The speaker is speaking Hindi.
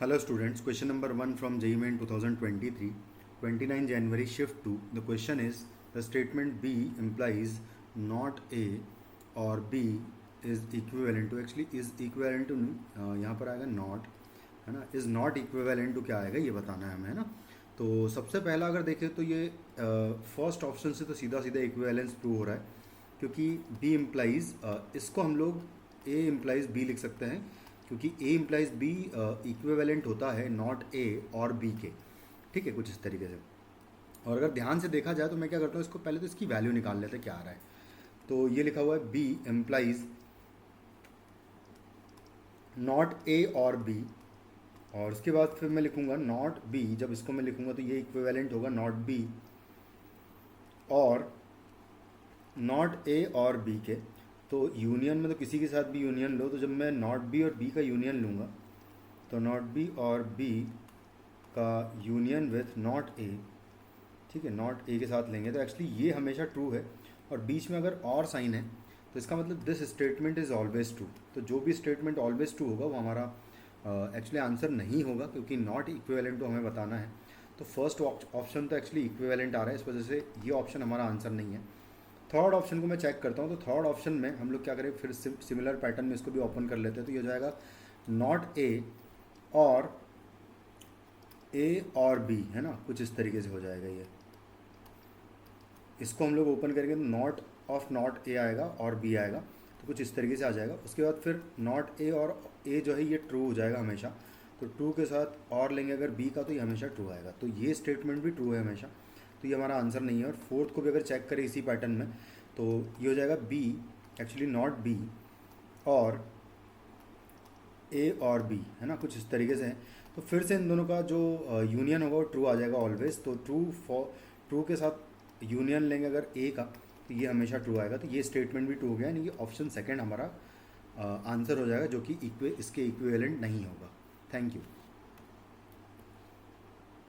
Hello students, question number 1 from JEE Main 2023, 29 January shift 2. The question is, the statement B implies not A or B is equivalent to, actually is equivalent to यहाँ पर आएगा not, है ना, is not equivalent to क्या आएगा ये बताना है हमें, है ना. तो सबसे पहला अगर देखें तो ये फर्स्ट ऑप्शन से तो सीधा सीधा इक्विवेलेंस प्रूव हो रहा है, क्योंकि B इम्प्लाइज इसको हम लोग A इम्प्लाइज B लिख सकते हैं, क्योंकि A इम्प्लाइज B इक्विवेलेंट होता है नॉट A और B के. ठीक है, कुछ इस तरीके से. और अगर ध्यान से देखा जाए तो मैं क्या करता हूँ, इसको पहले तो इसकी वैल्यू निकाल लेते हैं क्या आ रहा है. तो ये लिखा हुआ है B इम्प्लाइज नॉट A और B, और उसके बाद फिर मैं लिखूँगा नॉट B. जब इसको मैं लिखूँगा तो ये इक्विवेलेंट होगा नॉट B और नॉट A और B के. तो यूनियन में तो किसी के साथ भी यूनियन लो, तो जब मैं नॉट बी और बी का यूनियन लूँगा तो नॉट बी और बी का यूनियन विथ नॉट ए, ठीक है, नॉट ए के साथ लेंगे तो एक्चुअली ये हमेशा ट्रू है. और बीच में अगर और साइन है तो इसका मतलब this statement is always true. तो जो भी स्टेटमेंट ऑलवेज ट्रू होगा वो हमारा एक्चुअली आंसर नहीं होगा, क्योंकि नॉट इक्विवेलेंट तो हमें बताना है. तो फर्स्ट ऑप्शन तो एक्चुअली इक्विवेलेंट आ रहा है, इस वजह से ये ऑप्शन हमारा आंसर नहीं है. थर्ड ऑप्शन को मैं चेक करता हूँ. तो थर्ड ऑप्शन में हम लोग क्या करें, फिर सिमिलर पैटर्न में इसको भी ओपन कर लेते हैं. तो ये हो जाएगा नॉट ए और बी, है ना, कुछ इस तरीके से हो जाएगा. ये इसको हम लोग ओपन करेंगे तो नॉट ऑफ नॉट ए आएगा और बी आएगा, तो कुछ इस तरीके से आ जाएगा. उसके बाद फिर नॉट ए और ए जो है ये ट्रू हो जाएगा हमेशा. तो ट्रू के साथ और लेंगे अगर बी का तो ये हमेशा ट्रू आएगा. तो ये स्टेटमेंट भी ट्रू है हमेशा, तो ये हमारा आंसर नहीं है. और फोर्थ को भी अगर चेक करें इसी पैटर्न में तो ये हो जाएगा बी, एक्चुअली नॉट बी और ए और बी, है ना, कुछ इस तरीके से है. तो फिर से इन दोनों का जो यूनियन होगा वो ट्रू आ जाएगा ऑलवेज. तो ट्रू के साथ यूनियन लेंगे अगर ए का तो ये हमेशा ट्रू आएगा. तो ये स्टेटमेंट भी ट्रू हो गया, यानी कि ऑप्शन सेकेंड हमारा आंसर हो जाएगा, जो कि इसके इक्विवेलेंट नहीं होगा. Thank you.